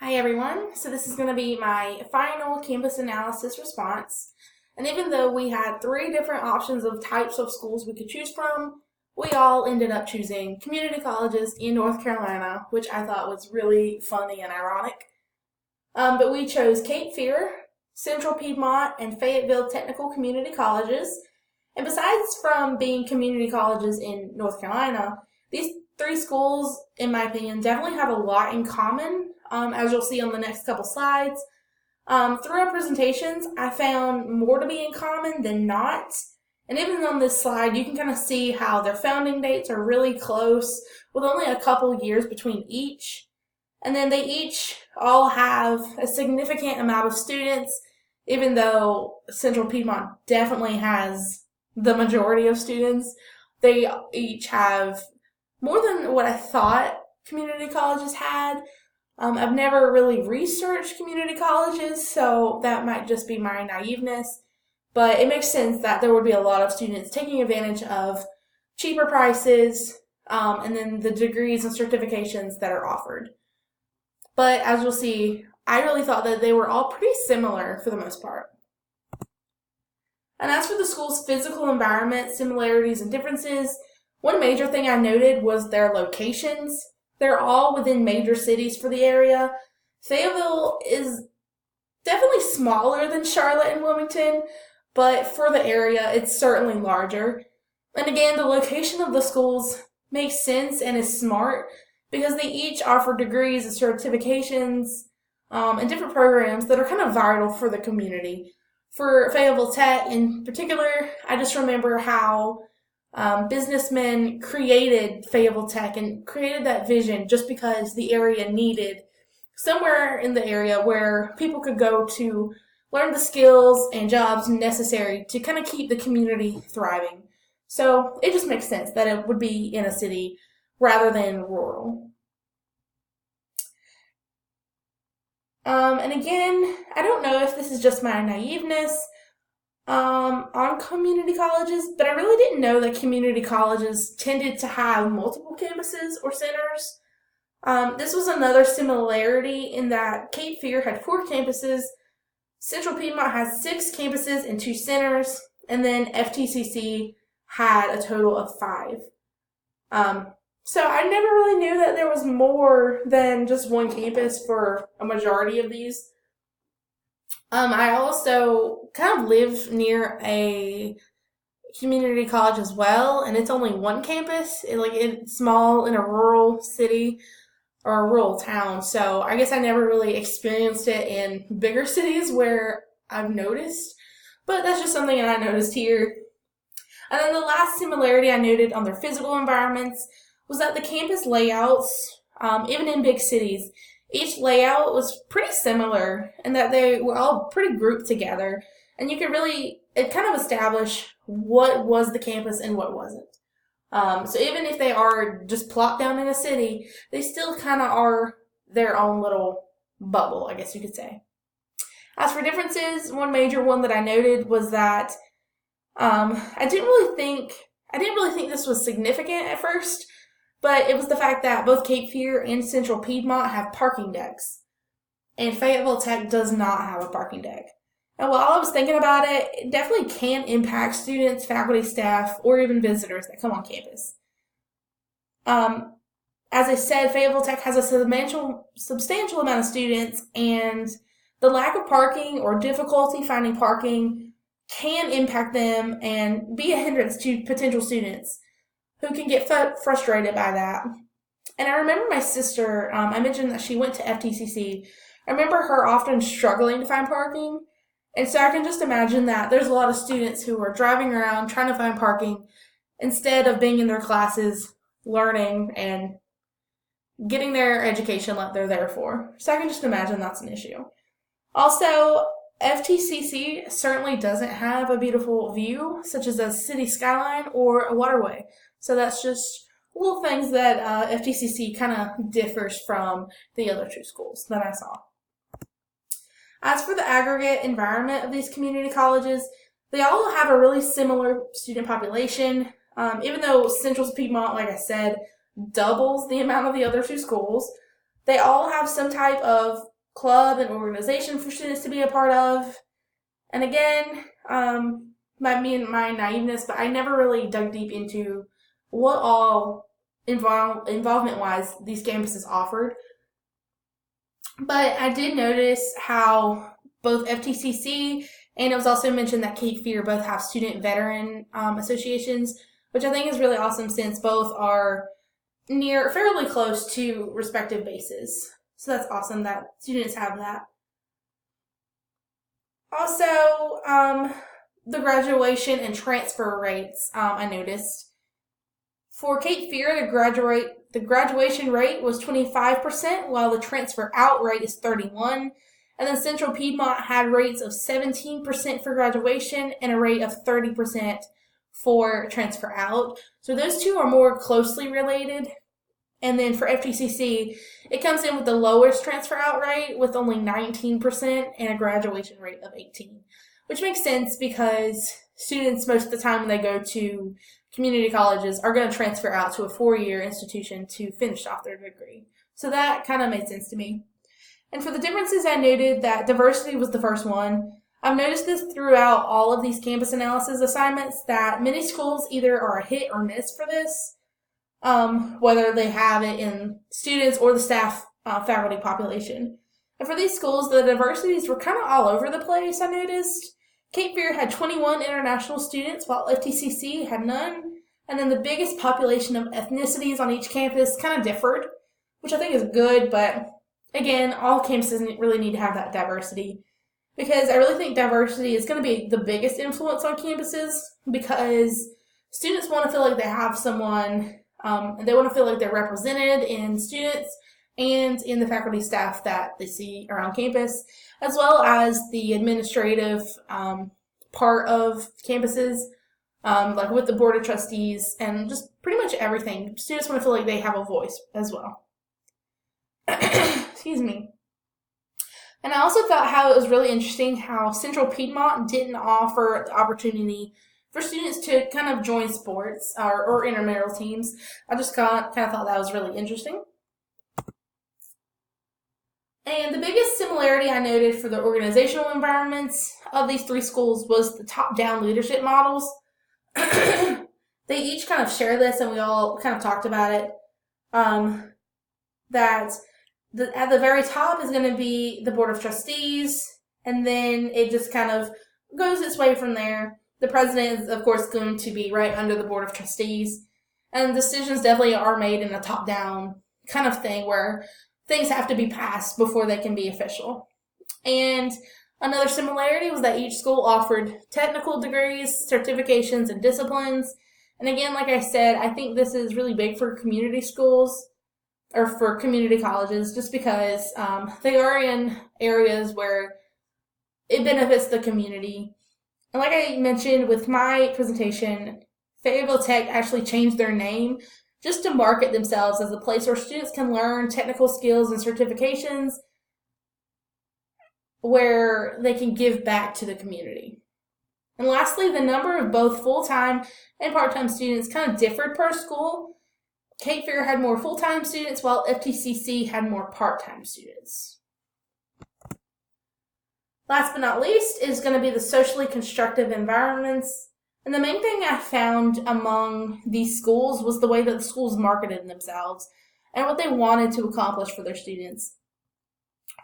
Hi everyone, so this is going to be my final campus analysis response. And even though we had three different options of types of schools we could choose from, we all ended up choosing community colleges in North Carolina, which I thought was really funny and ironic. But we chose Cape Fear, Central Piedmont, and Fayetteville Technical Community Colleges. And besides from being community colleges in North Carolina, these three schools, in my opinion, definitely have a lot in common, as you'll see on the next couple slides. Through our presentations, I found more to be in common than not. And even on this slide, you can kind of see how their founding dates are really close, with only a couple years between each. And then they each all have a significant amount of students, even though Central Piedmont definitely has the majority of students. They each have more than what I thought community colleges had. I've never really researched community colleges, so that might just be my naiveness. But it makes sense that there would be a lot of students taking advantage of cheaper prices, and then the degrees and certifications that are offered. But as you'll see, I really thought that they were all pretty similar for the most part. And as for the school's physical environment, similarities and differences, one major thing I noted was their locations. They're all within major cities for the area. Fayetteville is definitely smaller than Charlotte and Wilmington, but for the area, it's certainly larger. And again, the location of the schools makes sense and is smart because they each offer degrees and certifications and different programs that are kind of vital for the community. For Fayetteville Tech in particular, I just remember how businessmen created Fayetteville Tech and created that vision just because the area needed somewhere in the area where people could go to learn the skills and jobs necessary to kind of keep the community thriving. So it just makes sense that it would be in a city rather than rural. And again, I don't know if this is just my naiveness on community colleges, but I really didn't know that community colleges tended to have multiple campuses or centers. This was another similarity in that Cape Fear had 4 campuses, Central Piedmont has 6 campuses and 2 centers, and then FTCC had a total of 5. So I never really knew that there was more than just one campus for a majority of these. I also kind of live near a community college as well, and it's only one campus. It's small in a rural city or a rural town, so I guess I never really experienced it in bigger cities where I've noticed, but that's just something that I noticed here. And then the last similarity I noted on their physical environments was that the campus layouts, even in big cities, each layout was pretty similar in that they were all pretty grouped together, and you could really kind of establish what was the campus and what wasn't. So even if they are just plopped down in a city, they still kind of are their own little bubble, I guess you could say. As for differences, one major one that I noted was that I didn't really think this was significant at first, but it was the fact that both Cape Fear and Central Piedmont have parking decks, and Fayetteville Tech does not have a parking deck. And while I was thinking about it, it definitely can impact students, faculty, staff, or even visitors that come on campus. As I said, Fayetteville Tech has a substantial amount of students, and the lack of parking or difficulty finding parking can impact them and be a hindrance to potential students who can get frustrated by that. And I remember my sister, I mentioned that she went to FTCC. I remember her often struggling to find parking. And so I can just imagine that there's a lot of students who are driving around trying to find parking instead of being in their classes, learning, and getting their education that they're there for. So I can just imagine that's an issue. Also, FTCC certainly doesn't have a beautiful view, such as a city skyline or a waterway. So that's just little things that FTCC kind of differs from the other 2 schools that I saw. As for the aggregate environment of these community colleges, they all have a really similar student population. Even though Central Piedmont, like I said, doubles the amount of the other 2 schools, they all have some type of club and organization for students to be a part of. And again, might be in my naiveness, but I never really dug deep into what all involvement-wise these campuses offered. But I did notice how both FTCC and it was also mentioned that Cape Fear both have student veteran associations, which I think is really awesome since both are fairly close to respective bases. So that's awesome that students have that. Also, the graduation and transfer rates I noticed. For Cape Fear, the graduation rate was 25%, while the transfer out rate is 31%. And then Central Piedmont had rates of 17% for graduation and a rate of 30% for transfer out. So those two are more closely related. And then for FTCC, it comes in with the lowest transfer out rate with only 19% and a graduation rate of 18%, which makes sense because students most of the time when they go to community colleges are going to transfer out to a 4-year institution to finish off their degree. So that kind of made sense to me. And for the differences, I noted that diversity was the first one. I've noticed this throughout all of these campus analysis assignments that many schools either are a hit or miss for this, whether they have it in students or the staff faculty population. And for these schools, the diversities were kind of all over the place, I noticed. Cape Fear had 21 international students, while FTCC had none. And then the biggest population of ethnicities on each campus kind of differed, which I think is good, but again, all campuses really need to have that diversity because I really think diversity is going to be the biggest influence on campuses because students want to feel like they have someone, and they want to feel like they're represented in students and in the faculty staff that they see around campus, as well as the administrative part of campuses, like with the board of trustees and just pretty much everything. Students want to feel like they have a voice as well. Excuse me. And I also thought how it was really interesting how Central Piedmont didn't offer the opportunity for students to kind of join sports or intramural teams. I just kind of thought that was really interesting. And the biggest similarity I noted for the organizational environments of these three schools was the top-down leadership models. They each kind of share this, and we all kind of talked about it, that at the very top is going to be the Board of Trustees, and then it just kind of goes its way from there. The president is, of course, going to be right under the Board of Trustees, and decisions definitely are made in a top-down kind of thing where things have to be passed before they can be official. And another similarity was that each school offered technical degrees, certifications, and disciplines. And again, like I said, I think this is really big for community schools or for community colleges just because they are in areas where it benefits the community. And like I mentioned with my presentation, Fayetteville Tech actually changed their name just to market themselves as a place where students can learn technical skills and certifications where they can give back to the community. And lastly, the number of both full-time and part-time students kind of differed per school. Cape Fear had more full-time students, while FTCC had more part-time students. Last but not least is going to be the socially constructive environments. And the main thing I found among these schools was the way that the schools marketed themselves and what they wanted to accomplish for their students.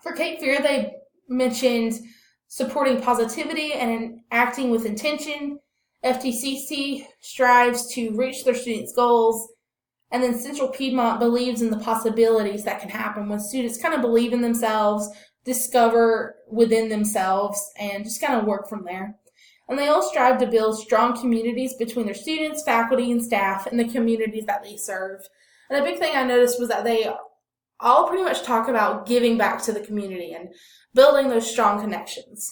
For Cape Fear, they mentioned supporting positivity and acting with intention. FTCC strives to reach their students' goals. And then Central Piedmont believes in the possibilities that can happen when students kind of believe in themselves, discover within themselves, and just kind of work from there. And they all strive to build strong communities between their students, faculty, and staff, and the communities that they serve. And a big thing I noticed was that they all pretty much talk about giving back to the community and building those strong connections.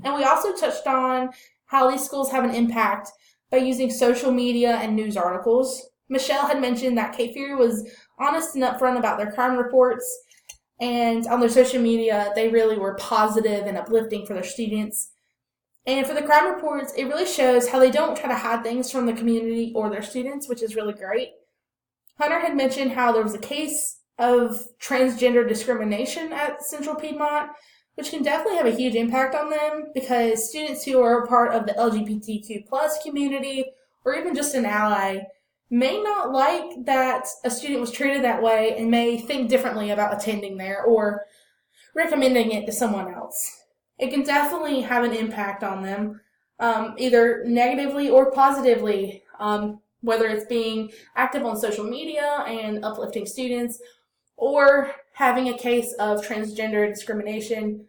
And we also touched on how these schools have an impact by using social media and news articles. Michelle had mentioned that Cape Fear was honest and upfront about their crime reports, and on their social media, they really were positive and uplifting for their students. And for the crime reports, it really shows how they don't try to hide things from the community or their students, which is really great. Hunter had mentioned how there was a case of transgender discrimination at Central Piedmont, which can definitely have a huge impact on them because students who are a part of the LGBTQ plus community or even just an ally may not like that a student was treated that way and may think differently about attending there or recommending it to someone else. It can definitely have an impact on them, either negatively or positively, whether it's being active on social media and uplifting students or having a case of transgender discrimination.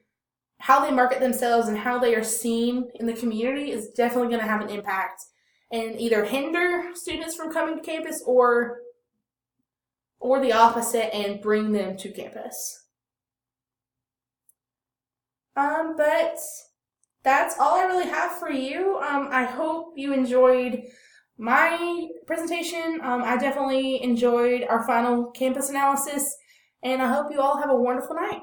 How they market themselves and how they are seen in the community is definitely going to have an impact and either hinder students from coming to campus or the opposite and bring them to campus. But that's all I really have for you. I hope you enjoyed my presentation. I definitely enjoyed our final campus analysis, and I hope you all have a wonderful night.